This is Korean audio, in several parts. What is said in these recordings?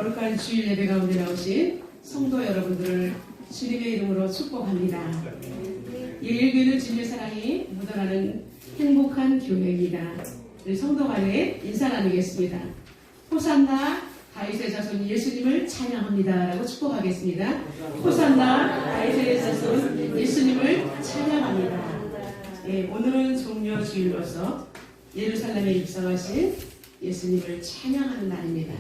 거룩한 주일 예배 가운데 나오신 성도 여러분들을 주님의 이름으로 축복합니다. 예일교회는 주님의 사랑이 묻어나는 행복한 교회입니다. 우리 성도 간에 인사 나누겠습니다. 호산나 다윗의 자손 예수님을 찬양합니다 라고 축복하겠습니다. 호산나 다윗의 자손 예수님을 찬양합니다. 오늘은 종려 주일로서 예루살렘에 입성하신 예수님을 찬양하는 날입니다.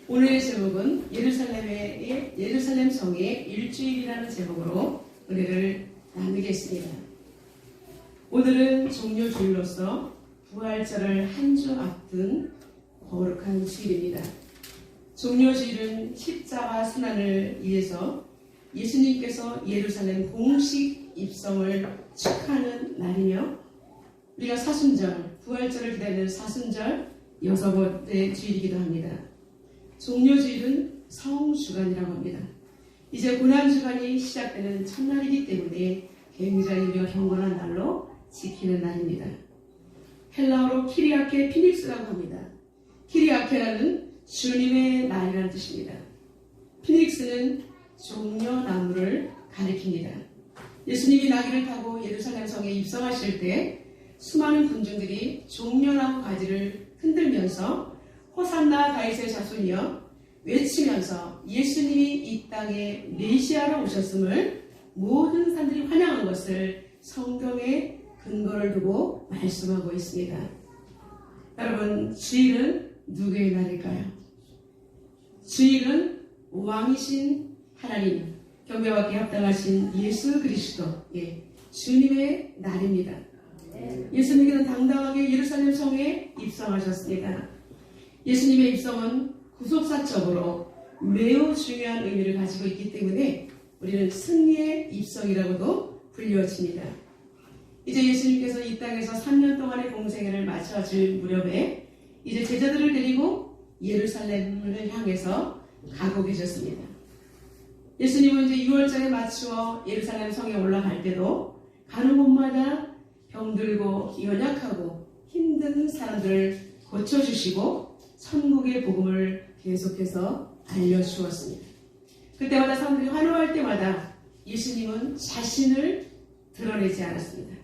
오늘의 제목은 예루살렘 성의 일주일이라는 제목으로 은혜를 나누겠습니다. 오늘은 종려 주일로서 부활절을 한 주 앞둔 거룩한 주일입니다. 종려 주일은 십자가 순환을 위해서 예수님께서 예루살렘 공식 입성을 축하하는 날이며 우리가 사순절, 부활절을 기다리는 사순절 6번째 주일이기도 합니다. 종려주일은 성주간이라고 합니다. 이제 고난주간이 시작되는 첫날이기 때문에 굉장히 우리가 경건한 날로 지키는 날입니다. 헬라어로 키리아케 피닉스라고 합니다. 키리아케라는 주님의 날이라는 뜻입니다. 피닉스는 종려나무를 가리킵니다. 예수님이 나귀를 타고 예루살렘 성에 입성하실 때 수많은 군중들이 종려나무 가지를 흔들면서 호산나 다윗의 자손이여 외치면서 예수님이 이 땅에 메시아로 오셨음을 모든 사람들이 환영한 것을 성경에 근거를 두고 말씀하고 있습니다. 여러분, 주일은 누구의 날일까요? 주일은 왕이신 하나님, 경배받기에 합당하신 예수 그리스도, 주님의 날입니다. 예수님께서는 당당하게 예루살렘 성에 입성하셨습니다. 예수님의 입성은 구속사적으로 매우 중요한 의미를 가지고 있기 때문에 우리는 승리의 입성이라고도 불려집니다. 이제 예수님께서 이 땅에서 3년 동안의 공생애를 마쳐질 무렵에 이제 제자들을 데리고 예루살렘을 향해서 가고 계셨습니다. 예수님은 이제 6월절에 맞추어 예루살렘 성에 올라갈 때도 가는 곳마다 병들고 연약하고 힘든 사람들을 고쳐주시고 천국의 복음을 계속해서 알려주었습니다. 그때마다 사람들이 환호할 때마다 예수님은 자신을 드러내지 않았습니다.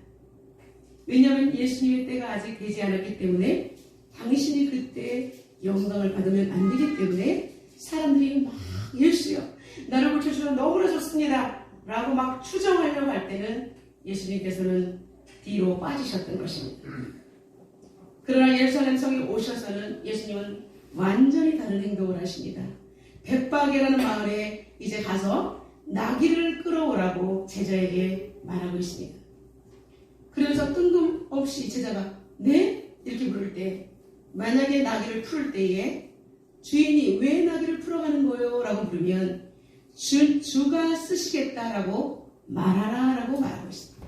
왜냐하면 예수님의 때가 아직 되지 않았기 때문에 당신이 그때 영광을 받으면 안 되기 때문에 사람들이 막 예수여 나를 고쳐주셔서 너무나 좋습니다 라고 막 추정하려고 할 때는 예수님께서는 뒤로 빠지셨던 것입니다. 그러나 예루살렘 성에 오셔서는 예수님은 완전히 다른 행동을 하십니다. 벳바게라는 마을에 이제 가서 나귀를 끌어오라고 제자에게 말하고 있습니다. 그러면서 뜬금없이 제자가 네? 이렇게 물을 때 만약에 나귀를 풀을 때에 주인이 왜 나귀를 풀어가는 거요? 라고 물으면 주가 쓰시겠다라고 말하라 라고 말하고 있습니다.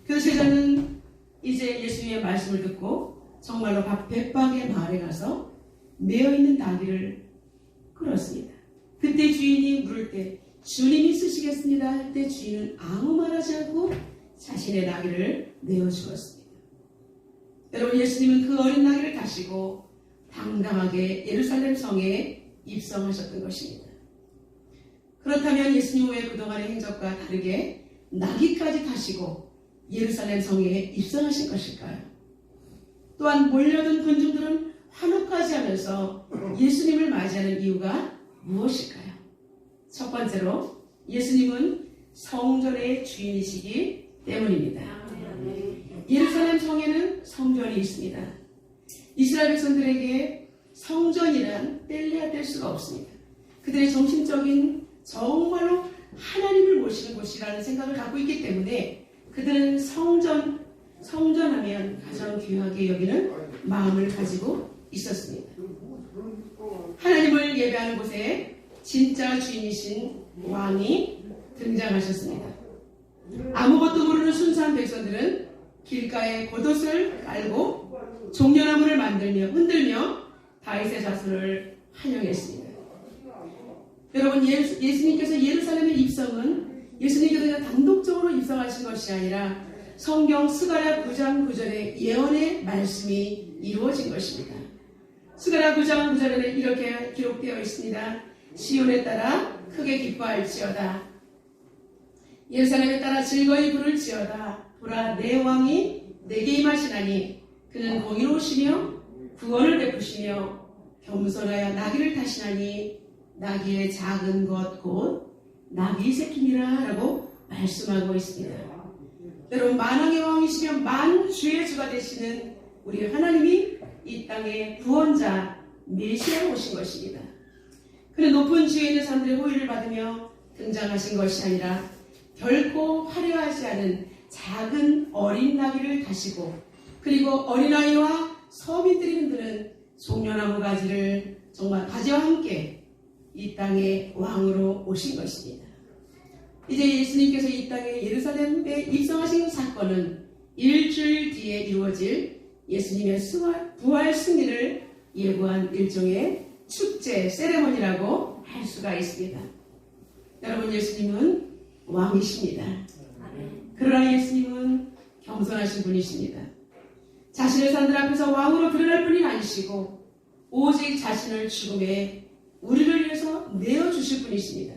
그래서 제자는 이제 예수님의 말씀을 듣고 정말로 벳바게 마을에 가서 메어있는 나귀를 끌었습니다. 그때 주인이 물을 때 주님이 쓰시겠습니다 할 때 주인은 아무 말하지 않고 자신의 나귀를 내어주었습니다. 여러분, 예수님은 그 어린 나귀를 타시고 당당하게 예루살렘 성에 입성하셨던 것입니다. 그렇다면 예수님 왜 그동안의 행적과 다르게 나귀까지 타시고 예루살렘 성에 입성하신 것일까요? 또한 몰려든 군중들은 환호까지 하면서 예수님을 맞이하는 이유가 무엇일까요? 첫 번째로 예수님은 성전의 주인이시기 때문입니다. 예루살렘 성에는 성전이 있습니다. 이스라엘 백성들에게 성전이란 뗄래야 뗄 수가 없습니다. 그들의 정신적인 정말로 하나님을 모시는 곳이라는 생각을 갖고 있기 때문에 그들은 성전하면 가장 귀하게 여기는 마음을 가지고 있었습니다. 하나님을 예배하는 곳에 진짜 주인이신 왕이 등장하셨습니다. 아무것도 모르는 순수한 백성들은 길가에 겉옷을 깔고 종려나무를 만들며 흔들며 다윗의 자손을 환영했습니다. 여러분, 예수님께서 예루살렘에 입성은 예수님께서 그냥 단독적으로 입성하신 것이 아니라 성경 스가랴 9장 9절의 예언의 말씀이 이루어진 것입니다. 스가랴 9장 9절에는 이렇게 기록되어 있습니다. 시온에 따라 크게 기뻐할지어다. 예루살렘에 따라 즐거이 부를지어다. 보라, 내 왕이 내게 임하시나니 그는 공의로우시며 구원을 베푸시며 겸손하여 나귀를 타시나니 나귀의 작은 것 곧 나귀 새끼니라 라고 말씀하고 있습니다. 여러분, 만왕의 왕이시며 만주의 주가 되시는 우리 하나님이 이 땅의 구원자 메시아로 오신 것입니다. 그는 높은 지위에 있는 사람들의 호의를 받으며 등장하신 것이 아니라 결코 화려하지 않은 작은 어린 나귀를 타시고, 그리고 어린아이와 서민들이 흔드는 종려나무 가지를 정말 가지와 함께 이 땅의 왕으로 오신 것입니다. 이제 예수님께서 이 땅에 예루살렘에 입성하신 사건은 일주일 뒤에 이루어질 예수님의 부활 승리를 예고한 일종의 축제, 세레머니라고 할 수가 있습니다. 여러분, 예수님은 왕이십니다. 그러나 예수님은 겸손하신 분이십니다. 자신의 사람들 앞에서 왕으로 드러날 뿐이 아니시고 오직 자신을 죽음에 우리를 위해서 내어주실 분이십니다.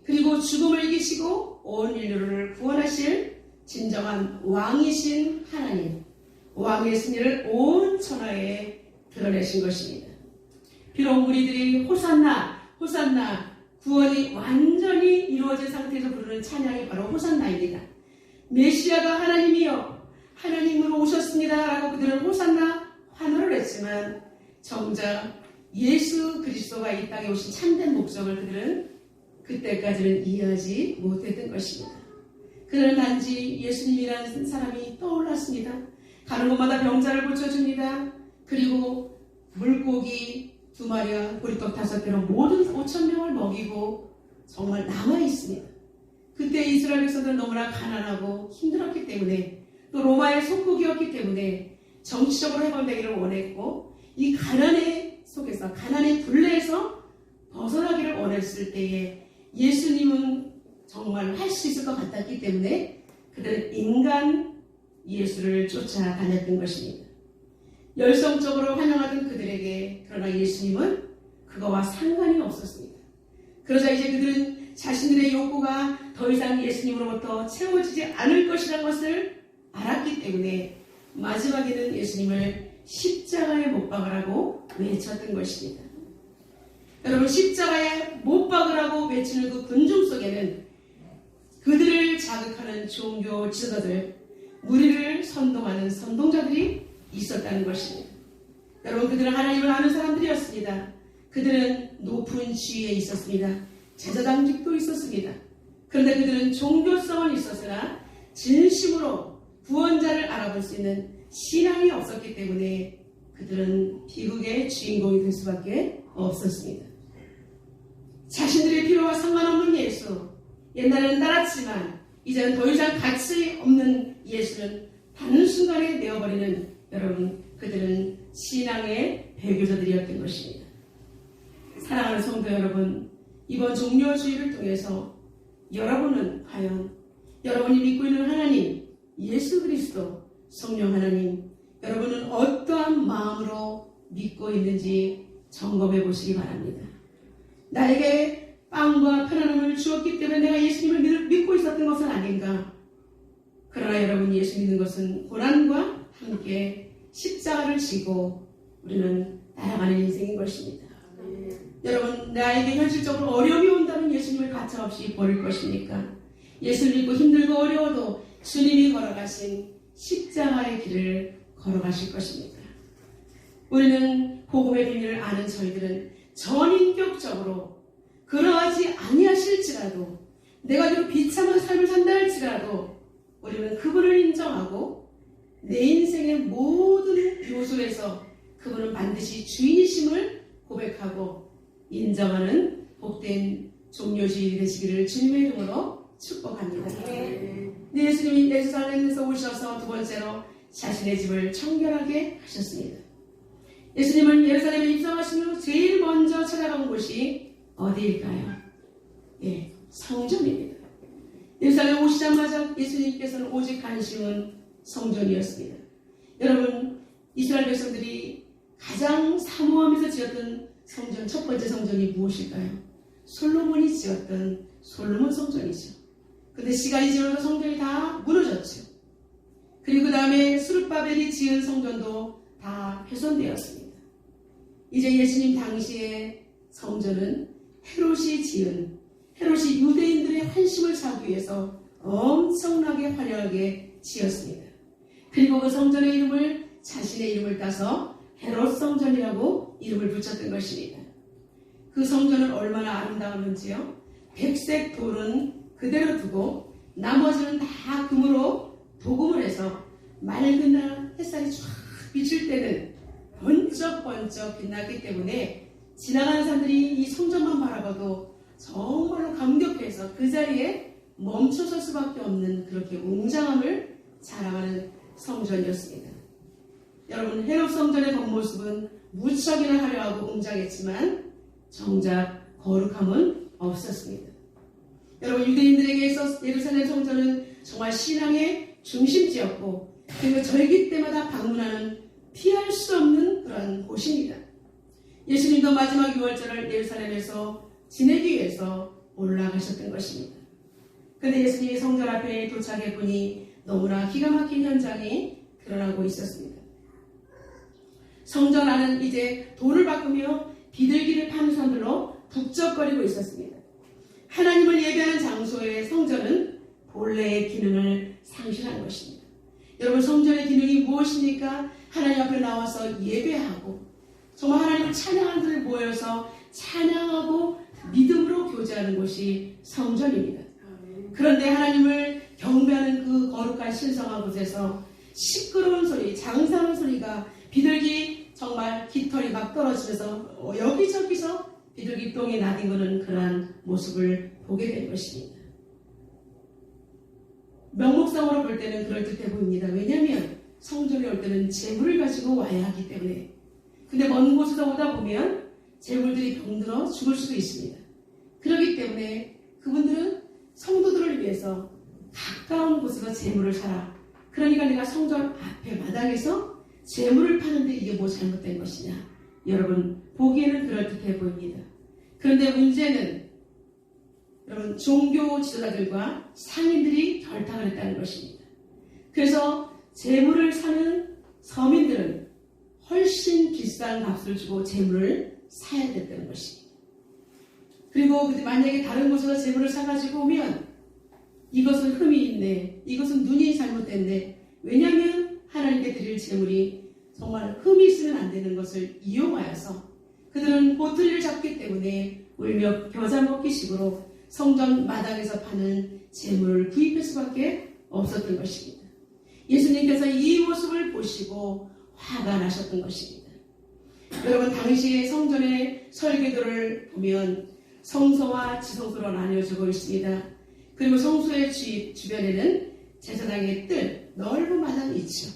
그리고 죽음을 이기시고 온 인류를 구원하실 진정한 왕이신 하나님, 왕의 승리를 온 천하에 드러내신 것입니다. 비록 우리들이 호산나, 호산나, 구원이 완전히 이루어진 상태에서 부르는 찬양이 바로 호산나입니다. 메시아가 하나님이여 하나님으로 오셨습니다 라고 그들은 호산나 환호를 했지만 정작 예수 그리스도가 이 땅에 오신 참된 목적을 그들은 그때까지는 이해하지 못했던 것입니다. 그들은 단지 예수님이라는 사람이 떠올랐습니다. 가는 곳마다 병자를 고쳐줍니다. 그리고 물고기 2마리와 보리떡 5개로 모든 5,000명을 먹이고 정말 남아있습니다. 그때 이스라엘 백성들은 너무나 가난하고 힘들었기 때문에, 또 로마의 속국이었기 때문에 정치적으로 해방되기를 원했고, 이 가난의 속에서, 가난의 굴레에서 벗어나기를 원했을 때에 예수님은 정말 할 수 있을 것 같았기 때문에 그들은 인간 예수를 쫓아다녔던 것입니다. 열성적으로 환영하던 그들에게 그러나 예수님은 그거와 상관이 없었습니다. 그러자 이제 그들은 자신들의 욕구가 더 이상 예수님으로부터 채워지지 않을 것이라는 것을 알았기 때문에 마지막에는 예수님을 십자가에 못 박으라고 외쳤던 것입니다. 여러분, 십자가에 못 박으라고 외치는 그 군중 속에는 그들을 자극하는 종교 지도자들, 무리를 선동하는 선동자들이 있었다는 것입니다. 여러분, 그들은 하나님을 아는 사람들이었습니다. 그들은 높은 지위에 있었습니다. 제사장직도 있었습니다. 그런데 그들은 종교성은 있었으나 진심으로 구원자를 알아볼 수 있는 신앙이 없었기 때문에 그들은 비극의 주인공이 될 수밖에 없었습니다. 자신들의 필요와 상관없는 예수, 옛날에는 따랐지만 이제는 더 이상 가치 없는 예수는 단순간에 내어버리는, 여러분, 그들은 신앙의 배교자들이었던 것입니다. 사랑하는 성도 여러분, 이번 종료주의를 통해서 여러분은 과연 여러분이 믿고 있는 하나님, 예수 그리스도, 성령 하나님, 여러분은 어떠한 마음으로 믿고 있는지 점검해 보시기 바랍니다. 나에게 빵과 편안함을 주었기 때문에 내가 예수님을 믿고 있었던 것은 아닌가? 그러나 여러분, 예수 믿는 것은 고난과 함께 십자가를 지고 우리는 날아가는 인생인 것입니다. 여러분, 나에게 현실적으로 어려움이 온다면 예수님을 가차없이 버릴 것입니까? 예수를 믿고 힘들고 어려워도 주님이 걸어가신 십자가의 길을 걸어가실 것입니다. 우리는 복음의 비밀을 아는 저희들은 전인격적으로 그러하지 아니하실지라도, 내가 비록 비참한 삶을 산다 할지라도 우리는 그분을 인정하고 내 인생의 모든 요소에서 그분은 반드시 주인이심을 고백하고 인정하는 복된 종료주일이 되시기를 주님의 이름으로 축복합니다. 예수님이 예루살렘에서 오셔서 두 번째로 자신의 집을 청결하게 하셨습니다. 예수님은 예루살렘에 입성하신 후 제일 먼저 찾아간 곳이 어디일까요? 예, 성전입니다. 예루살렘 오시자마자 예수님께서는 오직 관심은 성전이었습니다. 여러분, 이스라엘 백성들이 가장 사모하면서 지었던 성전, 첫 번째 성전이 무엇일까요? 솔로몬이 지었던 솔로몬 성전이죠. 근데 시간이 지나서 성전이 다 무너졌죠. 그리고 그 다음에 스룹바벨이 지은 성전도 다 훼손되었습니다. 이제 예수님 당시의 성전은 헤롯이 유대인들의 환심을 사기 위해서 엄청나게 화려하게 지었습니다. 그리고 그 성전의 이름을 자신의 이름을 따서 헤롯 성전이라고 이름을 붙였던 것입니다. 그 성전은 얼마나 아름다웠는지요. 백색 돌은 그대로 두고 나머지는 다 금으로 도금을 해서 맑은 날 햇살이 쫙 비칠 때는 번쩍번쩍 빛났기 때문에 지나가는 사람들이 이 성전만 바라봐도 정말로 감격해서 그 자리에 멈춰설 수밖에 없는 그렇게 웅장함을 자랑하는 성전이었습니다. 여러분, 헤롯 성전의 겉모습은 무척이나 화려하고 웅장했지만 정작 거룩함은 없었습니다. 여러분, 유대인들에게 있어 예루살렘 성전은 정말 신앙의 중심지였고 그리고 절기 때마다 방문하는 피할 수 없는 그런 곳입니다. 예수님도 마지막 유월절을 예루살렘에서 지내기 위해서 올라가셨던 것입니다. 그런데 예수님이 성전 앞에 도착해 보니 너무나 기가 막힌 현장이 드러나고 있었습니다. 성전 안은 이제 돌을 바꾸며 비둘기를 파는 사람들로 북적거리고 있었습니다. 하나님을 예배하는 장소의 성전은 본래의 기능을 상실한 것입니다. 여러분, 성전의 기능이 무엇입니까? 하나님 앞에 나와서 예배하고 정말 하나님을 찬양하는 분들 모여서 찬양하고 믿음으로 교제하는 곳이 성전입니다. 그런데 하나님을 경배하는 그 거룩한 신성한 곳에서 시끄러운 소리, 장사하는 소리가 비둘기 정말 깃털이 막 떨어지면서 여기저기서 비둘기 똥이 나뒹구는 그러한 모습을 보게 된 것입니다. 명목상으로 볼 때는 그럴듯해 보입니다. 왜냐하면 성전에 올 때는 재물을 가지고 와야 하기 때문에. 근데 먼 곳에서 오다 보면 재물들이 병들어 죽을 수도 있습니다. 그렇기 때문에 그분들은 성도들을 위해서 가까운 곳에서 재물을 사라. 그러니까 내가 성전 앞에 마당에서 재물을 파는데 이게 뭐 잘못된 것이냐. 여러분, 보기에는 그럴듯해 보입니다. 그런데 문제는 여러분, 종교 지도자들과 상인들이 결탁을 했다는 것입니다. 그래서 재물을 사는 서민들은 훨씬 비싼 값을 주고 재물을 사야 됐다는 것입니다. 그리고 만약에 다른 곳에서 재물을 사가지고 오면 이것은 흠이 있네, 이것은 눈이 잘못됐네. 왜냐하면 하나님께 드릴 재물이 정말 흠이 있으면 안 되는 것을 이용하여서 그들은 보틀리를 잡기 때문에 울며 겨자 먹기 식으로 성전 마당에서 파는 재물을 구입할 수밖에 없었던 것입니다. 예수님께서 이 모습을 보시고 화가 나셨던 것입니다. 여러분, 당시의 성전의 설계도를 보면 성소와 지성소로 나뉘어지고 있습니다. 그리고 성소의 주변에는 제사장의 뜰, 넓은 마당이 있죠.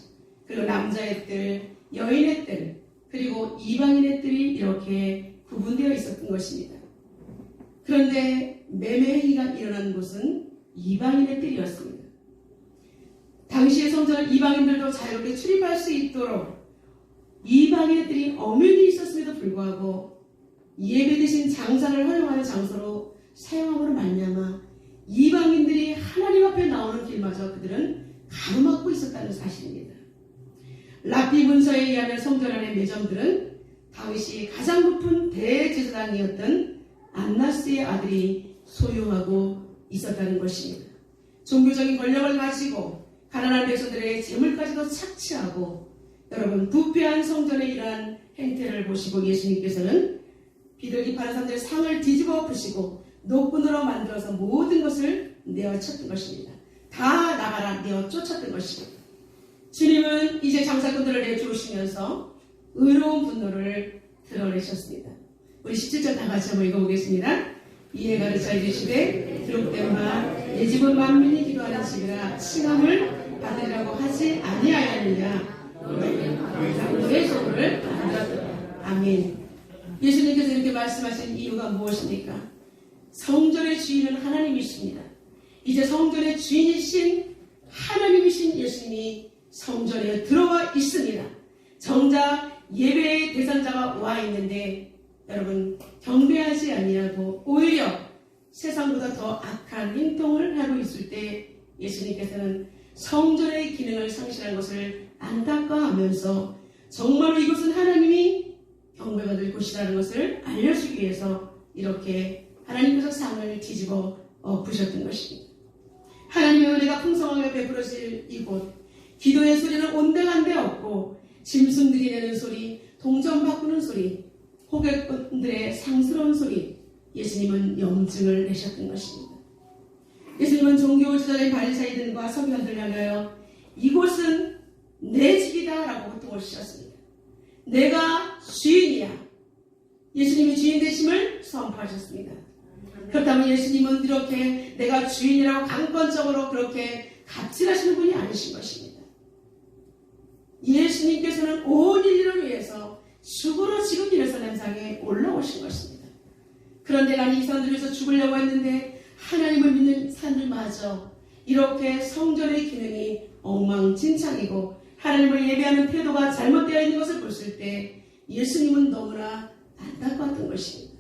그리고 남자의 뜰, 여인의 뜰, 그리고 이방인의 뜰이 이렇게 구분되어 있었던 것입니다. 그런데 매매행위가 일어난 곳은 이방인의 뜰이었습니다. 당시의 성전은 이방인들도 자유롭게 출입할 수 있도록 이방인의 뜰이 엄연히 있었음에도 불구하고 예배 대신 장사를 활용하는 장소로 사용함으로 말미암아 이방인들이 하나님 앞에 나오는 길마저 그들은 가로막고 있었다는 사실입니다. 랍비 문서에 의하면 성전 안의 매점들은 당시 가장 높은 대제사장이었던 안나스의 아들이 소유하고 있었다는 것입니다. 종교적인 권력을 가지고 가난한 백성들의 재물까지도 착취하고, 여러분, 부패한 성전에 이러한 행태를 보시고 예수님께서는 비둘기 파는 사람들의 상을 뒤집어 엎으시고 노끈으로 만들어서 모든 것을 내어쳤던 것입니다. 다 나가라 내어 쫓았던 것입니다. 주님은 이제 장사꾼들을 내쫓으시면서 의로운 분노를 드러내셨습니다. 우리 17절 다 같이 한번 읽어보겠습니다. 이에 가르쳐 이르시되 드록된 바 내 집은 만민이 기도하는 집이라 칭함을 받으라고 하지 아니하였느냐. 너의 소를 받았다. 아멘. 예수님께서 이렇게 말씀하신 이유가 무엇입니까? 성전의 주인은 하나님이십니다. 이제 성전의 주인이신 하나님이신 예수님이 성전에 들어와 있습니다. 정작 예배의 대상자가 와 있는데 여러분 경배하지 아니하고 오히려 세상보다 더 악한 행동을 하고 있을 때 예수님께서는 성전의 기능을 상실한 것을 안타까워하면서 정말로 이곳은 하나님이 경배받을 곳이라는 것을 알려주기 위해서 이렇게 하나님께서 상을 뒤집어 엎으셨던 것입니다. 하나님의 은혜가 풍성하게 베풀어질 이곳, 기도의 소리는 온데간데 없고 짐승들이 내는 소리, 동전 바꾸는 소리, 호객꾼들의 상스러운 소리, 예수님은 염증을 내셨던 것입니다. 예수님은 종교 지도자의 바리새인들과 서기관들을 향하여 이곳은 내 집이다 라고 호통을 치셨습니다. 내가 주인이야. 예수님이 주인 되심을 선포하셨습니다. 그렇다면 예수님은 이렇게 내가 주인이라고 강권적으로 그렇게 갑질하시는 분이 아니신 것입니다. 예수님께서는 온 인류를 위해서 죽으러 지금 예루살렘상에 올라오신 것입니다. 그런데 나는 이 사람들 위해서 죽으려고 했는데 하나님을 믿는 사람들마저 이렇게 성전의 기능이 엉망진창이고 하나님을 예배하는 태도가 잘못되어 있는 것을 봤을 때 예수님은 너무나 안타까웠던 것입니다.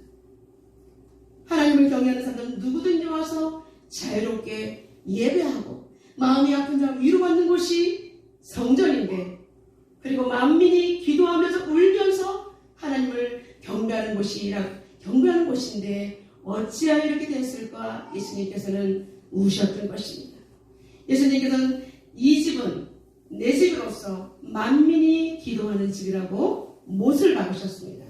하나님을 경외하는 사람들은 누구든지 와서 자유롭게 예배하고 마음이 아픈 자를 위로받는 곳이 성전인데, 그리고 만민이 기도하면서 울면서 하나님을 경배하는 곳인데 어찌하여 이렇게 됐을까? 예수님께서는 우셨던 것입니다. 예수님께서는 이 집은 내 집으로서 만민이 기도하는 집이라고 못을 박으셨습니다.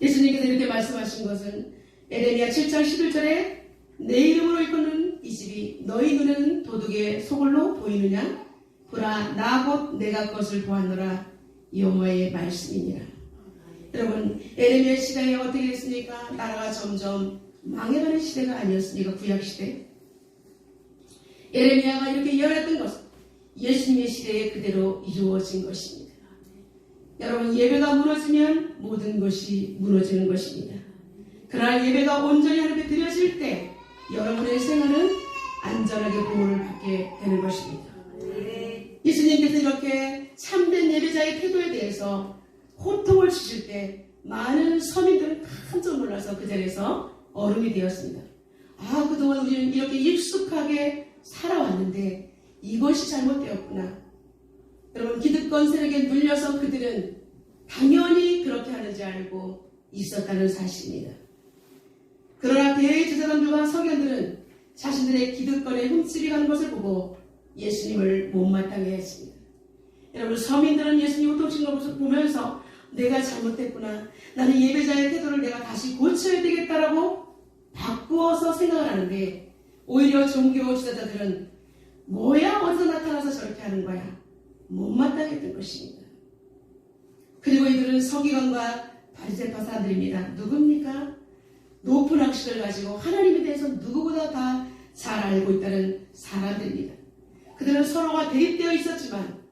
예수님께서 이렇게 말씀하신 것은 에레미야 7장 11절에 내 이름으로 일컫는 이 집이 너희 눈에는 도둑의 소굴로 보이느냐? 보라, 나 곧 내가 그것을 보았노라. 여호와의 말씀이니라. 여러분, 에레미야 시대에 어떻게 됐습니까? 나라가 점점 망해가는 시대가 아니었습니까? 구약시대. 에레미야가 이렇게 예언했던 것은 예수님의 시대에 그대로 이루어진 것입니다. 여러분, 예배가 무너지면 모든 것이 무너지는 것입니다. 그러나 예배가 온전히 하나님께 드려질 때 여러분의 생활은 안전하게 보호를 받게 되는 것입니다. 예수님께서 이렇게 참된 예배자의 태도에 대해서 호통을 치실 때 많은 서민들은 깜짝 놀라서 그 자리에서 얼음이 되었습니다. 아, 그동안 우리는 이렇게 익숙하게 살아왔는데 이것이 잘못되었구나. 여러분, 기득권 세력에 눌려서 그들은 당연히 그렇게 하는지 알고 있었다는 사실입니다. 그러나 대제사장들과 서기관들은 자신들의 기득권에 흠집이 가는 것을 보고 예수님을 못마땅해 했습니다. 여러분, 서민들은 예수님 호통치는 것을 보면서 내가 잘못했구나, 나는 예배자의 태도를 내가 다시 고쳐야 되겠다라고 바꾸어서 생각을 하는데, 오히려 종교 지도자들은 뭐야, 어디서 나타나서 저렇게 하는 거야, 못마땅했던 것입니다. 그리고 이들은 서기관과 바리새파 사람들입니다. 누굽니까? 높은 학식을 가지고 하나님에 대해서 누구보다 다 잘 알고 있다는 사람들입니다. 그들은 서로가 대립되어 있었지만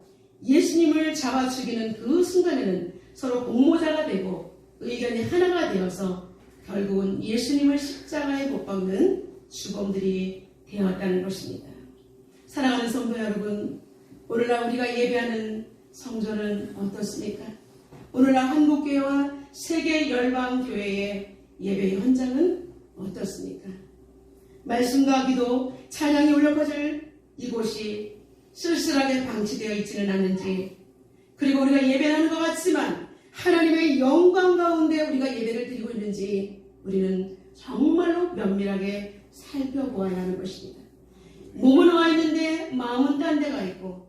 예수님을 잡아 죽이는 그 순간에는 서로 공모자가 되고 의견이 하나가 되어서 결국은 예수님을 십자가에 못 박는 주범들이 되었다는 것입니다. 사랑하는 성도 여러분, 오늘날 우리가 예배하는 성전은 어떻습니까? 오늘날 한국교회와 세계 열방교회의 예배 현장은 어떻습니까? 말씀과 기도, 찬양이 울려 퍼질 이곳이 쓸쓸하게 방치되어 있지는 않는지, 그리고 우리가 예배하는 것 같지만 하나님의 영광 가운데 우리가 예배를 드리고 있는지 우리는 정말로 면밀하게 살펴보아야 하는 것입니다. 몸은 와 있는데 마음은 딴 데가 있고,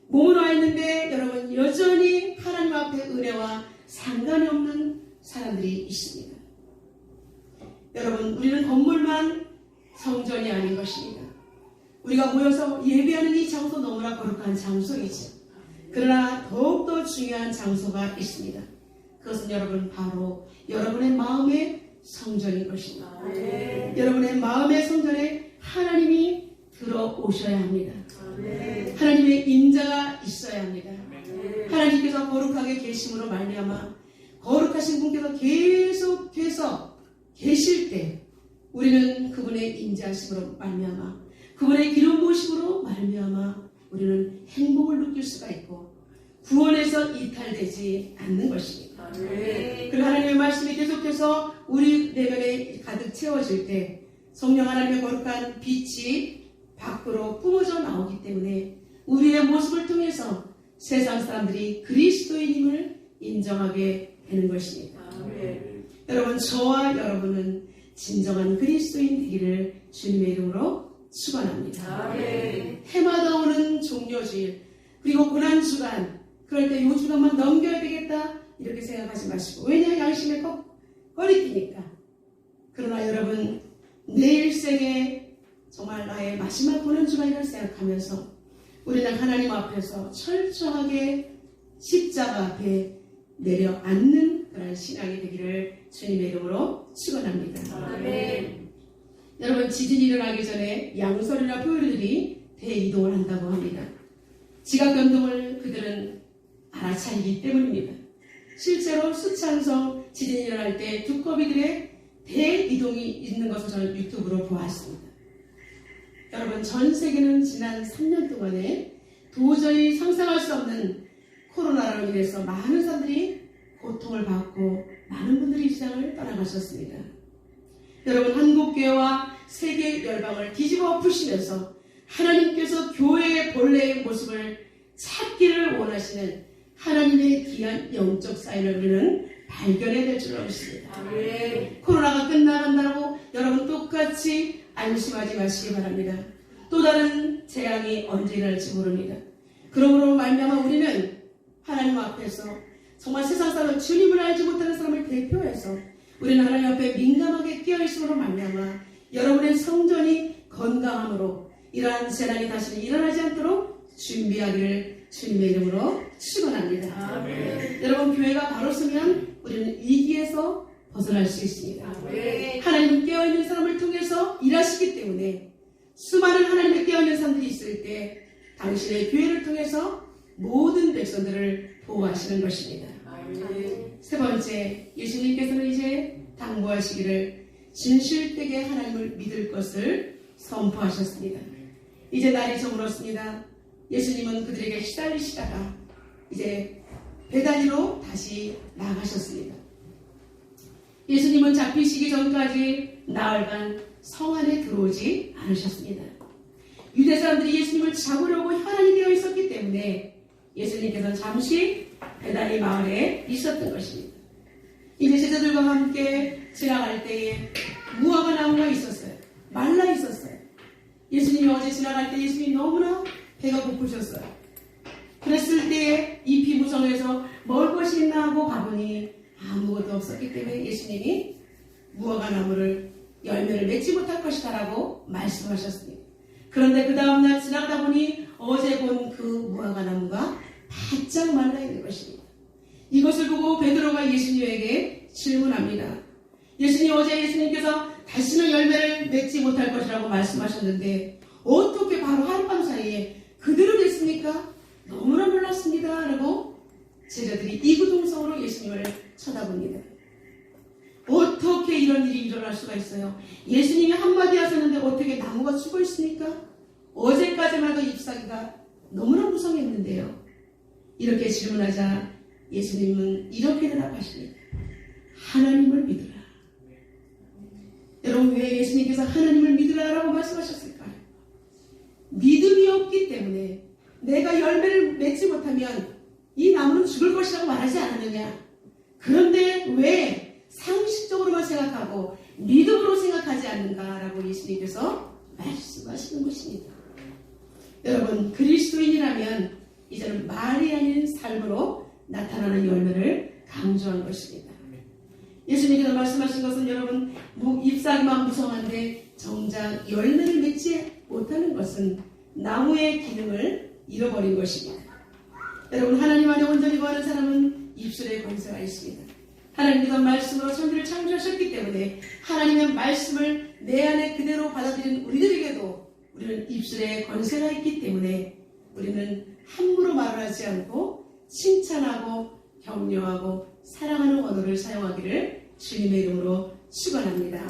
몸은 와 있는데 여러분 여전히 하나님 앞에 은혜와 상관이 없는 사람들이 있습니다. 여러분, 우리는 건물만 성전이 아닌 것입니다. 우리가 모여서 예배하는 이 장소 너무나 거룩한 장소이죠. 그러나 더욱더 중요한 장소가 있습니다. 그것은 여러분 바로 여러분의 마음의 성전인 것입니다. 여러분의 마음의 성전에 하나님이 들어오셔야 합니다. 하나님의 임자가 있어야 합니다. 하나님께서 거룩하게 계심으로 말미암아 거룩하신 분께서 계속해서 계실 때 우리는 그분의 임재하심으로 말미암아 그분의 기름 부으심으로 말미암아 우리는 행복을 느낄 수가 있고 구원에서 이탈되지 않는 것입니다. 그리고 하나님의 말씀이 계속해서 우리 내면에 가득 채워질 때 성령 하나님의 거룩한 빛이 밖으로 뿜어져 나오기 때문에 우리의 모습을 통해서 세상 사람들이 그리스도인임을 인정하게 되는 것입니다. 여러분, 저와 여러분은 진정한 그리스도인 되기를 주님의 이름으로 축원합니다. 해마다 오는 종려주일 그리고 고난주간, 그럴 때 요 주간만 넘겨야 되겠다 이렇게 생각하지 마시고, 왜냐? 양심에 꺼리끼니까. 그러나 여러분, 내 일생에 정말 나의 마지막 고난주간이라고 생각하면서 우리는 하나님 앞에서 철저하게 십자가 앞에 내려앉는 그런 신앙이 되기를 주님의 이름으로 축원합니다. 여러분, 지진이 일어나기 전에 양서류나 표류들이 대이동을 한다고 합니다. 지각 변동을 그들은 알아차리기 때문입니다. 실제로 수창성 지진이 일어날 때 두꺼비들의 대이동이 있는 것을 저는 유튜브로 보았습니다. 여러분, 전 세계는 지난 3년 동안에 도저히 상상할 수 없는 코로나로 인해서 많은 사람들이 고통을 받고 많은 분들이 이 세상을 떠나가셨습니다. 여러분, 한국교회와 세계 열방을 뒤집어 엎으시면서 하나님께서 교회의 본래의 모습을 찾기를 원하시는 하나님의 귀한 영적 사인을 우리는 발견해야 될 줄 믿습니다. 코로나가 끝나간다고 여러분 똑같이 안심하지 마시기 바랍니다. 또 다른 재앙이 언제 일어날지 모릅니다. 그러므로 말미암아 우리는 하나님 앞에서 정말 세상 사람, 주님을 알지 못하는 사람을 대표해서 우리는 하나님 앞에 민감하게 끼어있음으로 말미암아 여러분의 성전이 건강함으로 이러한 재난이 다시는 일어나지 않도록 준비하기를 주님의 이름으로 축원합니다. 여러분, 교회가 바로 서면 우리는 위기에서 벗어날 수 있습니다. 하나님은 깨어있는 사람을 통해서 일하시기 때문에 수많은 하나님의 깨어있는 사람들이 있을 때 당신의 교회를 통해서 모든 백성들을 보호하시는 것입니다. 세 번째, 예수님께서는 이제 당부하시기를 진실되게 하나님을 믿을 것을 선포하셨습니다. 이제 날이 저물었습니다. 예수님은 그들에게 시달리시다가 이제 베다니로 다시 나가셨습니다. 예수님은 잡히시기 전까지 나흘간 성 안에 들어오지 않으셨습니다. 유대 사람들이 예수님을 잡으려고 혈안이 되어 있었기 때문에 예수님께서는 잠시 베다니 마을에 있었던 것입니다. 이제 제자들과 함께 지나갈 때에 무화과 나무가 있었어요. 말라 있었어요. 예수님이 어제 지나갈 때 예수님이 너무나 배가 고프셨어요. 그랬을 때에 잎이 무성해서 먹을 것이 있나 하고 가보니 아무것도 없었기 때문에 예수님이 무화과 나무를 열매를 맺지 못할 것이다 라고 말씀하셨습니다. 그런데 그 다음날 지나가다 보니 어제 본 그 무화과 나무가 바짝 말라 있는 것입니다. 이것을 보고 베드로가 예수님에게 질문합니다. 예수님, 어제 예수님께서 다시는 열매를 맺지 못할 것이라고 말씀하셨는데 어떻게 바로 하룻밤 사이에 그대로 됐습니까? 너무나 놀랐습니다. 라고 제자들이 이구동성으로 예수님을 쳐다봅니다. 어떻게 이런 일이 일어날 수가 있어요? 예수님이 한마디 하셨는데 어떻게 나무가 죽어 있습니까? 어제까지만 해도 잎사귀가 너무나 무성했는데요. 이렇게 질문하자 예수님은 이렇게 대답하십니다. 하나님을 믿으라. 여러분, 왜 예수님께서 하나님을 믿으라라고 말씀하셨을까요? 믿음이 없기 때문에 내가 열매를 맺지 못하면 이 나무는 죽을 것이라고 말하지 않았느냐? 그런데 왜 상식적으로만 생각하고 믿음으로 생각하지 않는가라고 예수님께서 말씀하시는 것입니다. 여러분, 그리스도인이라면 이제는 말이 아닌 삶으로 나타나는 열매를 강조한 것입니다. 예수님께서 말씀하신 것은 여러분, 잎사귀만 무성한데 정작 열매를 맺지 못하는 것은 나무의 기능을 잃어버린 것입니다. 여러분, 하나님 안에 온전히 거하는 사람은 입술에 권세가 있습니다. 하나님께서 말씀으로 천지를 창조하셨기 때문에 하나님의 말씀을 내 안에 그대로 받아들이는 우리들에게도 우리는 입술에 권세가 있기 때문에 우리는 함부로 말을 하지 않고 칭찬하고 격려하고 사랑하는 언어를 사용하기를 주님의 이름으로 축원합니다.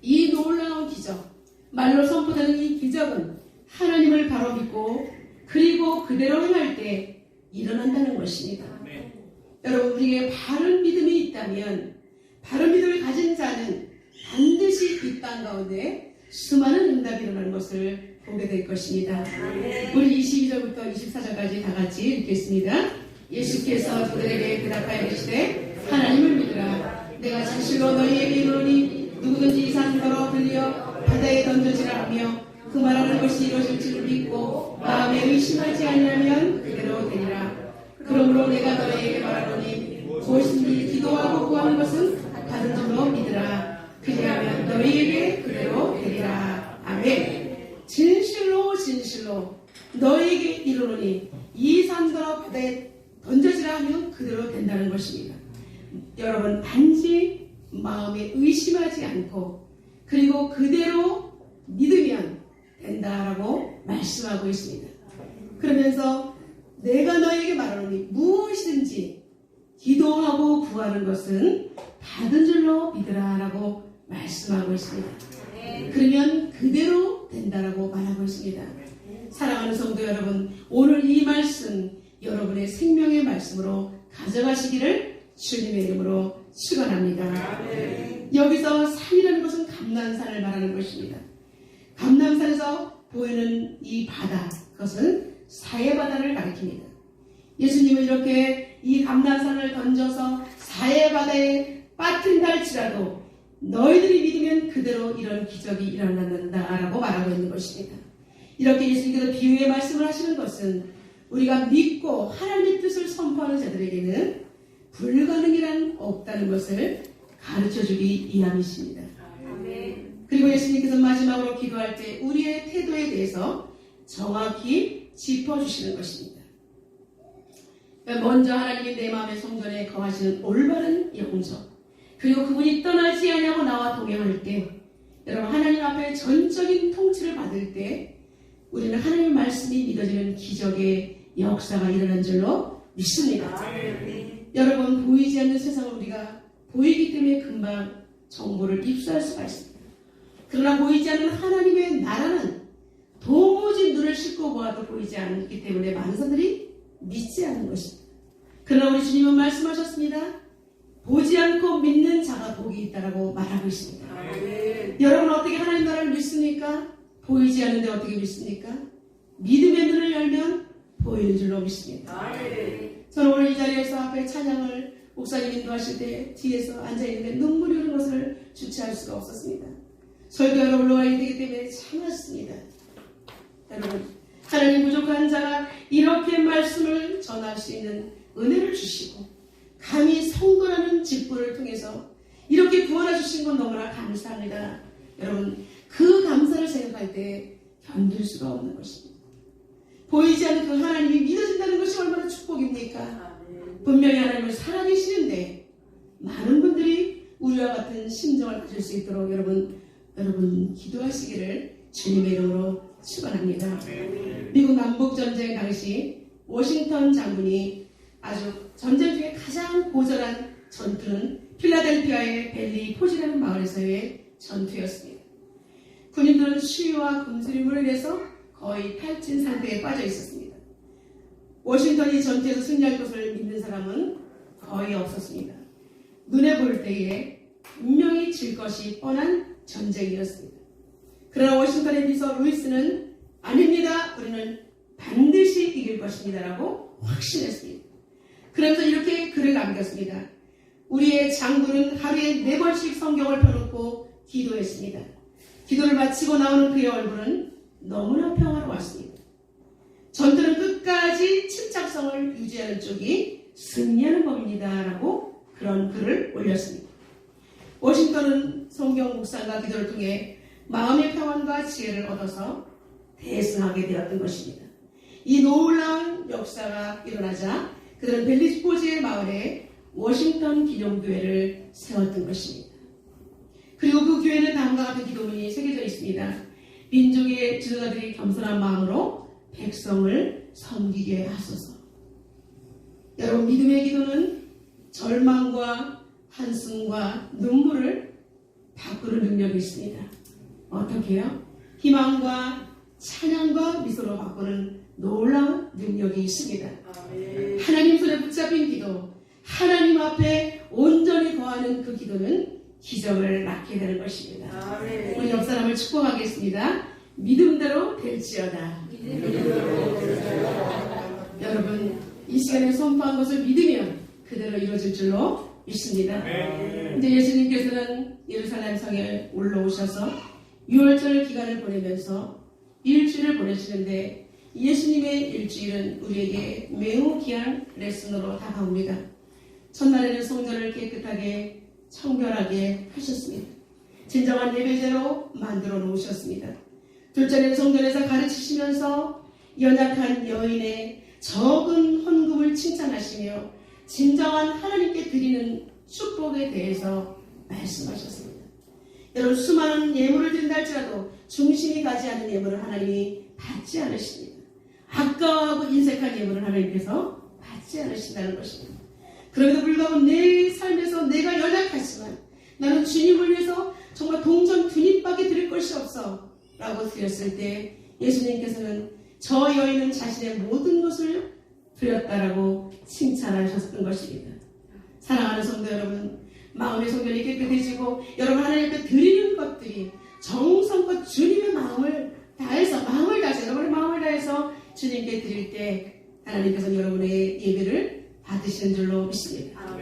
이 놀라운 기적, 말로 선포되는 이 기적은 하나님을 바로 믿고 그리고 그대로 행할 때 일어난다는 것입니다. 여러분, 우리에게 바른 믿음이 있다면 바른 믿음을 가진 자는 반드시 이 땅 가운데 수많은 응답이 일어나는 것을 보게 될 것입니다. 우리 22절부터 24절까지 다 같이 읽겠습니다. 예수께서 그들에게 대답하여 이르시되 하나님을 믿으라. 내가 진실로 너희에게 이르노니 누구든지 산더러 들려 바다에 던져지라 하며 그 말하는 것이 이루어질 줄 믿고 마음에 의심하지 아니하면 그대로 되리라. 그러므로 내가 너희에게 말하노니 무엇인지 기도하고 구하는 것은 받은 줄로 믿으라. 그리하면 너희에게 그대로 되리라. 아멘. 진실로 진실로 너희에게 이르노니 이 산더러 바다에 던져지라 하면 그대로 된다는 것입니다. 여러분, 단지 마음에 의심하지 않고 그리고 그대로 믿으면 된다라고 말씀하고 있습니다. 그러면서 내가 너에게 말하노니 무엇이든지 기도하고 구하는 것은 받은 줄로 믿으라라고 말씀하고 있습니다. 그러면 그대로 된다라고 말하고 있습니다. 사랑하는 성도 여러분, 오늘 이 말씀 여러분의 생명의 말씀으로 가져가시기를 주님의 이름으로 축원합니다. 여기서 산이라는 것은 감람산을 말하는 것입니다. 감람산에서 보이는 이 바다, 그것은 사해바다를 가리킵니다. 예수님은 이렇게 이 감람산을 던져서 사해바다에 빠뜨린다 할지라도 너희들이 믿으면 그대로 이런 기적이 일어난다라고 말하고 있는 것입니다. 이렇게 예수님께서 비유의 말씀을 하시는 것은 우리가 믿고 하나님의 뜻을 선포하는 자들에게는 불가능이란 없다는 것을 가르쳐주기 위함이십니다. 그리고 예수님께서 마지막으로 기도할 때 우리의 태도에 대해서 정확히 짚어주시는 것입니다. 먼저 하나님이 내 마음의 성전에 거하시는 올바른 영적, 그리고 그분이 떠나지 아니하고 나와 동행할 때, 여러분, 하나님 앞에 전적인 통치를 받을 때 우리는 하나님의 말씀이 믿어지는 기적의 역사가 일어난 줄로 믿습니다. 여러분, 보이지 않는 세상을 우리가 보이기 때문에 금방 정보를 입수할 수가 있습니다. 그러나 보이지 않는 하나님의 나라는 도무지 눈을 씻고 보아도 보이지 않기 때문에 많은 사람들이 믿지 않는 것입니다. 그러나 우리 주님은 말씀하셨습니다. 보지 않고 믿는 자가 복이 있다라고 말하고 있습니다. 여러분, 어떻게 하나님 나라를 믿습니까? 보이지 않는데 어떻게 믿습니까? 믿음의 눈을 열면 보이는 줄로 믿습니다. 저는 오늘 이 자리에서 앞에 찬양을 목사님 인도하실 때 뒤에서 앉아있는데 눈물이 흐르는 것을 주체할 수가 없었습니다. 설교하러 올라와야 되기 때문에 참았습니다. 여러분, 하나님 부족한 자가 이렇게 말씀을 전할 수 있는 은혜를 주시고 감히 성도라는 직분을 통해서 이렇게 구원해 주신 건 너무나 감사합니다. 여러분, 그 감사를 생각할 때 견딜 수가 없는 것입니다. 보이지 않는 그 하나님이 믿어진다는 것이 얼마나 축복입니까? 분명히 하나님은 살아계시는데 많은 분들이 우리와 같은 심정을 가질 수 있도록 여러분 기도하시기를 주님의 이름으로 축원합니다. 미국 남북전쟁 당시 워싱턴 장군이 아주 전쟁 중에 가장 고전한 전투는 필라델피아의 벨리 포지라는 마을에서의 전투였습니다. 군인들은 추위와 금수림으로 인해서 거의 탈진 상태에 빠져 있었습니다. 워싱턴이 전투에서 승리할 것을 믿는 사람은 거의 없었습니다. 눈에 볼 때에 분명히 질 것이 뻔한 전쟁이었습니다. 그러나 워싱턴의 비서 루이스는 아닙니다. 우리는 반드시 이길 것입니다라고 확신했습니다. 그러면서 이렇게 글을 남겼습니다. 우리의 장군은 하루에 4번씩 성경을 펴놓고 기도했습니다. 기도를 마치고 나오는 그의 얼굴은 너무나 평화로웠습니다. 전투는 끝까지 침착성을 유지하는 쪽이 승리하는 법입니다. 라고 그런 글을 올렸습니다. 워싱턴은 성경 묵상과 기도를 통해 마음의 평안과 지혜를 얻어서 대승하게 되었던 것입니다. 이 놀라운 역사가 일어나자 그들은 벨리포지의 마을에 워싱턴 기념교회를 세웠던 것입니다. 그리고 그 교회는 다음과 같은 기도문이 새겨져 있습니다. 민족의 지도자들이 겸손한 마음으로 백성을 섬기게 하소서. 여러분, 믿음의 기도는 절망과 한숨과 눈물을 바꾸는 능력이 있습니다. 어떻게 해요? 희망과 찬양과 미소로 바꾸는 놀라운 능력이 있습니다. 하나님 손에 붙잡힌 기도, 하나님 앞에 온전히 거하는 그 기도는 기적을 낳게 되는 것입니다. 우리 옆 사람을 축복하겠습니다. 믿음대로 될지어다. 여러분, 이 시간에 선포한 것을 믿으면 그대로 이루어질 줄로 믿습니다. 이제 예수님께서는 예루살렘 성에 올라오셔서 6월절 기간을 보내면서 일주일을 보내시는데, 예수님의 일주일은 우리에게 매우 귀한 레슨으로 다가옵니다. 첫날에는 성전을 깨끗하게 청결하게 하셨습니다. 진정한 예배제로 만들어 놓으셨습니다. 둘째는 성전에서 가르치시면서 연약한 여인의 적은 헌금을 칭찬하시며 진정한 하나님께 드리는 축복에 대해서 말씀하셨습니다. 여러분, 수많은 예물을 드린다 할지라도 중심이 가지 않는 예물을 하나님이 받지 않으십니다. 아까워하고 인색한 예물을 하나님께서 받지 않으신다는 것입니다. 그럼에도 불구하고 내 삶에서 내가 연약하지만 나는 주님을 위해서 정말 동전 두 입밖에 드릴 것이 없어 라고 드렸을 때, 예수님께서는 저 여인은 자신의 모든 것을 드렸다라고 칭찬하셨던 것입니다. 사랑하는 성도 여러분, 마음의 성전이 깨끗해지고 여러분 하나님 앞에 드리는 것들이 정성껏 주님의 마음을 다해서 여러분의 마음을 다해서 주님께 드릴 때 하나님께서 여러분의 예배를 받으시는 줄로 믿습니다.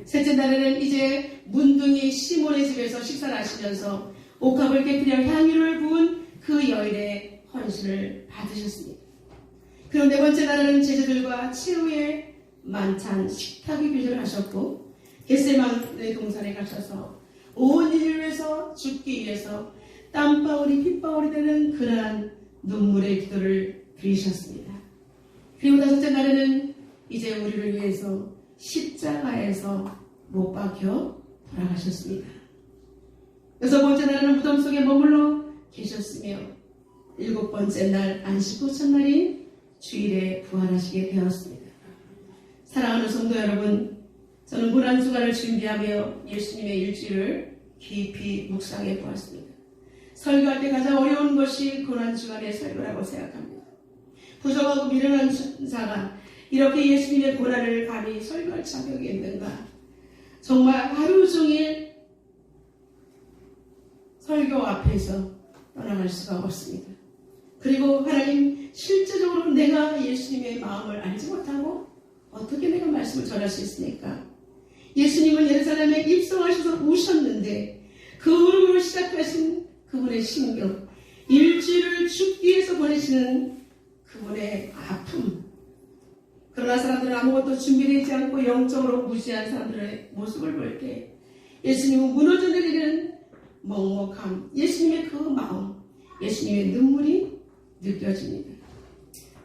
셋째 날에는 이제 문둥이 시몬의 집에서 식사를 하시면서 옥합을 깨뜨려 향유를 부은 그 여인의 헌신을 받으셨습니다. 그리고 네 번째 날에는 제자들과 최후의 만찬 식탁의 교제를 하셨고, 겟세마네 동산에 가셔서 온 인류를 위해서 죽기 위해서 땀방울이 핏방울이 되는 그러한 눈물의 기도를 드리셨습니다. 그리고 다섯째 날에는 이제 우리를 위해서 십자가에서 못 박혀 돌아가셨습니다. 여섯 번째 날에는 무덤 속에 머물러 계셨으며, 일곱 번째 날 안식 후 첫날인 주일에 부활하시게 되었습니다. 사랑하는 성도 여러분, 저는 고난주간을 준비하며 예수님의 일주일을 깊이 묵상해 보았습니다. 설교할 때 가장 어려운 것이 고난주간의 설교라고 생각합니다. 부족하고 미련한 자가 이렇게 예수님의 고난을 감히 설교할 자격이 있는가? 정말 하루 종일 설교 앞에서 떠나갈 수가 없습니다. 그리고 하나님, 실제적으로 내가 예수님의 마음을 알지 못하고 어떻게 내가 말씀을 전할 수 있습니까? 예수님은 예루살렘에 입성하셔서 우셨는데 그 울음으로 시작하신 그분의 신경, 일주일을 죽기 위해서 보내시는 그분의 아픔, 그러나 사람들은 아무것도 준비되지 않고 영적으로 무지한 사람들의 모습을 볼 때 예수님은 무너져 내리는 먹먹함, 예수님의 그 마음, 예수님의 눈물이 느껴집니다.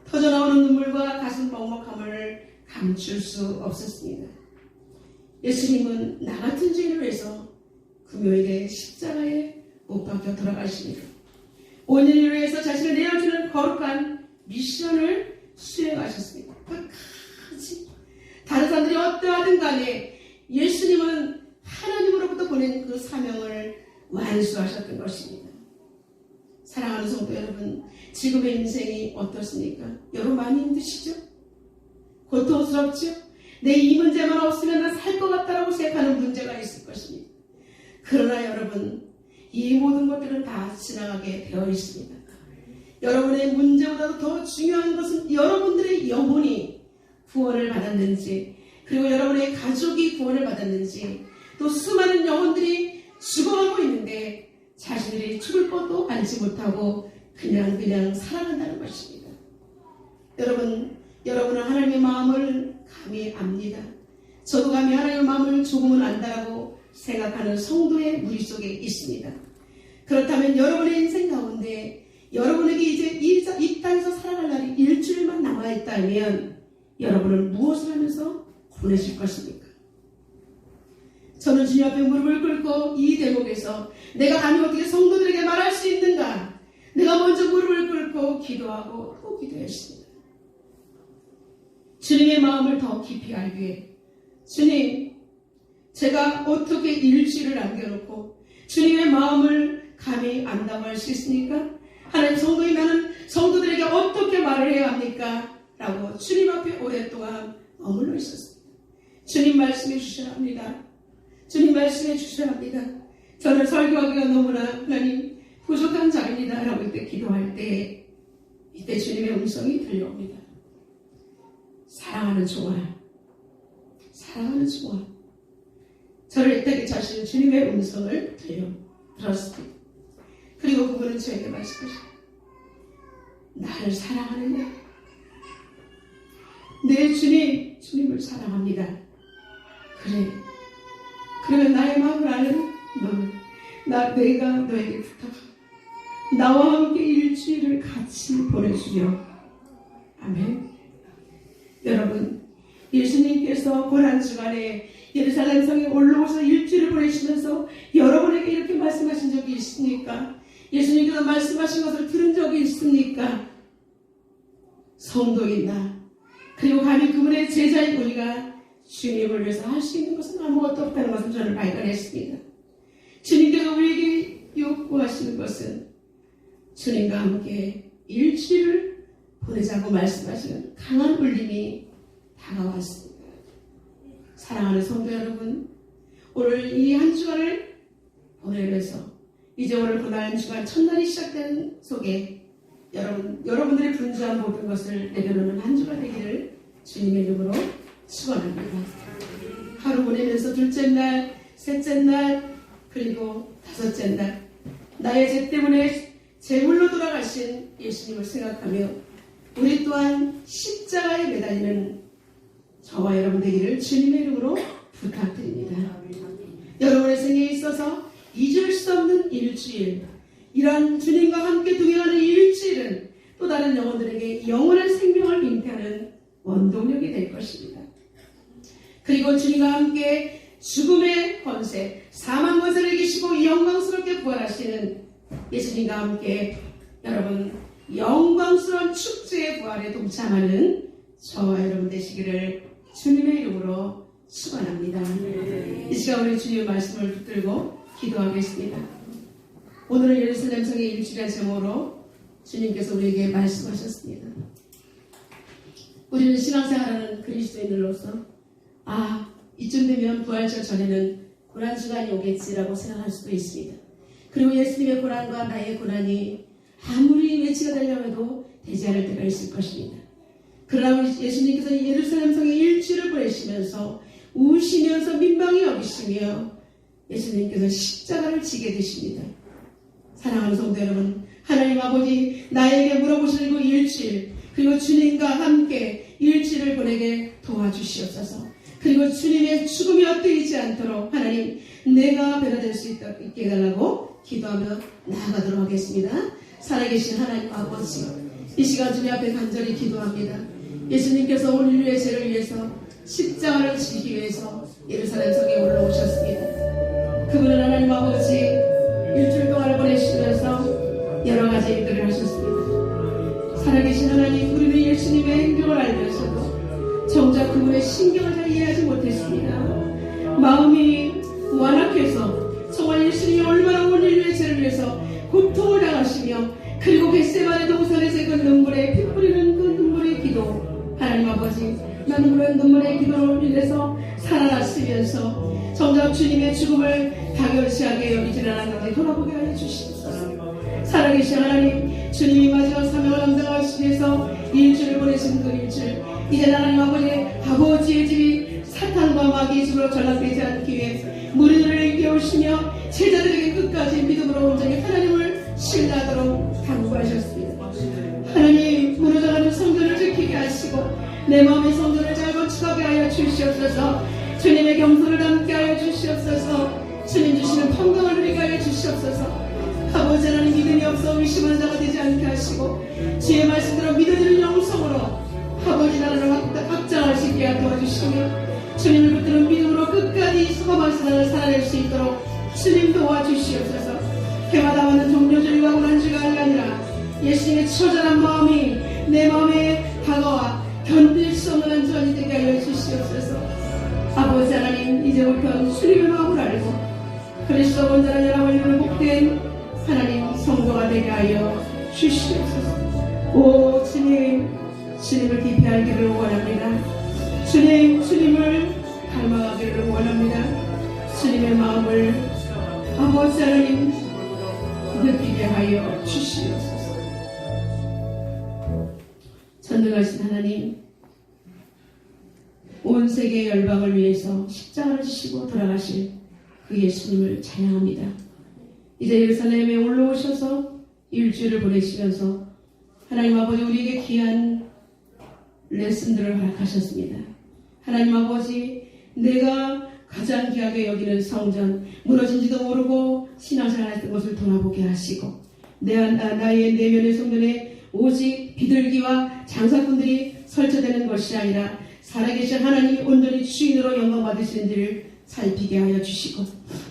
터져나오는 눈물과 가슴 먹먹함을 감출 수 없었습니다. 예수님은 나 같은 죄인을 위해서 금요일에 십자가에 못 박혀 돌아가십니다. 온인을 위해서 자신을 내어주는 거룩한 미션을 수행하셨습니다. 끝까지 다른 사람들이 어떠하든 간에 예수님은 하나님으로부터 보낸 그 사명을 완수하셨던 것입니다. 사랑하는 성도 여러분, 지금의 인생이 어떻습니까? 여러분 많이 힘드시죠? 고통스럽죠? 내 이 문제만 없으면 난 살 것 같다라고 생각하는 문제가 있을 것입니다. 그러나 여러분, 이 모든 것들은 다 지나가게 되어 있습니다. 여러분의 문제보다도 더 중요한 것은 여러분들의 영혼이 구원을 받았는지, 그리고 여러분의 가족이 구원을 받았는지, 또 수많은 영혼들이 죽어가고 있는데 자신들이 죽을 것도 알지 못하고 그냥 살아간다는 것입니다. 여러분은 하나님의 마음을 감히 압니다. 저도 감히 하나님의 마음을 조금은 안다라고 생각하는 성도의 무리 속에 있습니다. 그렇다면 여러분의 인생 가운데 여러분에게 이제 이 땅에서 살아갈 날이 일주일만 남아있다면 여러분은 무엇을 하면서 보내실 것입니까? 저는 주님 앞에 무릎을 꿇고 이 대목에서 내가 감히 어떻게 성도들에게 말할 수 있는가? 내가 먼저 무릎을 꿇고 기도하고 또 기도했습니다. 주님의 마음을 더 깊이 알기 위해, 주님, 제가 어떻게 일주일을 남겨놓고 주님의 마음을 감히 안다고 할 수 있습니까? 하나님 성도인 나는 성도들에게 어떻게 말을 해야 합니까? 라고 주님 앞에 오랫동안 머물러 있었습니다. 주님 말씀해 주셔야 합니다. 주님 말씀해 주셔야 합니다. 저는 설교하기가 너무나 하나님 부족한 자입니다 라고 이때 기도할 때 이때 주님의 음성이 들려옵니다. 사랑하는 종아, 사랑하는 종아. 저를 이때 자신 주님의 음성을 들었습니다. 그리고 그분은 저에게 말씀하십니다. 나를 사랑하느냐? 내 주님을 사랑합니다. 그래. 그러면 나의 마음을 아는 너는 내가 너에게 부탁하고 나와 함께 일주일을 같이 보내주려. 아멘. 여러분, 예수님께서 고난주간에 예루살렘 성에 올라오셔서 일주일을 보내시면서 여러분에게 이렇게 말씀하신 적이 있습니까? 예수님께서 말씀하신 것을 들은 적이 있습니까? 성도인 나, 그리고 감히 그분의 제자인 우리가 주님을 위해서 할 수 있는 것은 아무것도 없다는 것을 저는 발견했습니다. 주님께서 우리에게 요구하시는 것은 주님과 함께 일주일을 보내자고 말씀하시는 강한 울림이 다가왔습니다. 사랑하는 성도 여러분, 오늘 이 한 주간을 보내면서 이제 오늘 고난 주간 첫날이 시작된 속에 여러분들의 분주한 모든 것을 내려놓는 한 주가 되기를 주님의 이름으로 축원합니다. 하루 보내면서 둘째 날, 셋째 날, 그리고 다섯째 날 나의 죄 때문에 제물로 돌아가신 예수님을 생각하며 우리 또한 십자가에 매달리는 저와 여러분 되기를 주님의 이름으로 부탁드립니다. 여러분의 생애에 있어서 잊을 수 없는 일주일, 이러한 주님과 함께 동행하는 일주일은 또 다른 영혼들에게 영원한 생명을 잉태하는 원동력이 될 것입니다. 그리고 주님과 함께 죽음의 권세, 사망 권세를 이기시고 영광스럽게 부활하시는 예수님과 함께 여러분 영광스러운 축제의 부활에 동참하는 저와 여러분 되시기를 주님의 이름으로 축원합니다. 이 시간 우리 주님의 말씀을 붙들고 기도하겠습니다. 오늘은 예루살렘 성의 일주일의 제목으로 주님께서 우리에게 말씀하셨습니다. 우리는 신앙생활하는 그리스도인으로서 이쯤 되면 부활절 전에는 고난주간이 오겠지라고 생각할 수도 있습니다. 그리고 예수님의 고난과 나의 고난이 아무리 매치가 되려고 해도 되지 않을 때가 있을 것입니다. 그러나 우리 예수님께서 예루살렘 성에 일주일을 보내시면서 우시면서 민망히 여기시며 예수님께서 십자가를 지게 되십니다. 사랑하는 성도 여러분, 하나님 아버지 나에게 물어보시는 그 일주일, 그리고 주님과 함께 일주일을 보내게 도와주시옵소서. 그리고 주님의 죽음이 엇되지 않도록 하나님 내가 변화될 수 있게 해달라고 기도하며 나아가도록 하겠습니다. 살아계신 하나님 아버지, 이 시간 주님 앞에 간절히 기도합니다. 예수님께서 오늘 인류의 죄를 위해서 십자가를 지기 위해서 예루살렘 성에 올라오셨습니다. 그분은 하나님 아버지 일주일 동안을 보내시면서 여러 가지 일들을 하셨습니다. 살아계신 하나님, 우리는 예수님의 행동을 알면서도 정작 그분의 신경을 잘 이해하지 못했습니다. 마음이 완악해서 정말 예수님이 얼마나 온 인류의 죄를 위해서 고통을 당하시며 그리고 겟세마네 동산에서 그 눈물에 피 뿌리는 그 눈물의 기도, 하나님 아버지 나는 그런 눈물의 기도를 인해서 살아났으면서 정작 주님의 죽음을 당연시하게 여기지 않았는데 돌아보게 하여 주시옵소서. 살아계신 하나님, 주님이 마지막 사명을 감당하시기 위해서 일주를 보내신 그 일주일, 이제 하나님 아버지의 집이 사탄과 마귀의 집으로 전락되지 않기 위해 무리들을 일깨우시며 제자들에게 끝까지 믿음으로 온전히 하나님을 신뢰하도록 당부하셨습니다. 하나님, 무너져가는 성전을 지키게 하시고 내 마음의 성전을 잘 건축하게 하여 주시옵소서. 주님의 경솔을 담게 하여 주시옵소서. 주님 주시는 평강을 누리게 하여 주시옵소서. 아버지 하나님, 믿음이 없어 의심하는 자가 되지 않게 하시고 주의 말씀대로 믿어지는 영성으로 아버지 나라를 확장할 수 있게 도와주시며 주님을 붙드는 믿음으로 끝까지 험한 세상을 살아낼 수 있도록 주님 도와주시옵소서. 해마다 왔는 종료절과 고난주가 아니라 예수님의 처절한 마음이 내 마음에 다가와 견딜 수 없는 한 주간이 되게 하여 주시옵소서. 아버지 하나님, 이제부터 주님의 마음을 알고 그리스도 온전한 연합을 이루는 복된 하나님 성도가 되게 하여 주시옵소서. 오 주님, 주님을 깊이 알기를 원합니다. 주님, 주님을 닮아가기를 원합니다. 주님의 마음을 아버지 하나님 느끼게 하여 주시옵소서. 전능하신 하나님, 온 세계 열방을 위해서 십자가를 지시고 돌아가실 그 예수님을 찬양합니다. 이제 예루살렘에 올라오셔서 일주일을 보내시면서 하나님 아버지 우리에게 귀한 레슨들을 허락하셨습니다. 하나님 아버지, 내가 가장 귀하게 여기는 성전, 무너진지도 모르고 신앙생활했던 것을 돌아보게 하시고, 나의 내면의 성전에 오직 비둘기와 장사꾼들이 설치되는 것이 아니라 살아계신 하나님 온전히 주인으로 영광 받으시는지를 살피게 하여 주시고,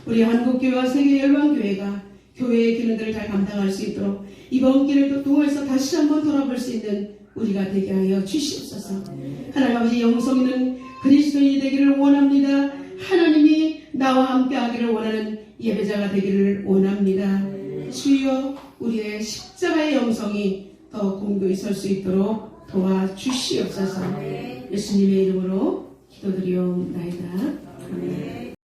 우리 한국교회와 세계열방교회가 교회의 기능들을 잘 감당할 수 있도록 이번 기회를 통해서 다시 한번 돌아볼 수 있는 우리가 되게 하여 주시옵소서. 하나님 아버지, 영성 있는 그리스도인이 되기를 원합니다. 하나님이 나와 함께 하기를 원하는 예배자가 되기를 원합니다. 주여, 우리의 십자가의 영성이 더 공고히 설 수 있도록 도와주시옵소서. 예수님의 이름으로 기도드리옵나이다. 아멘.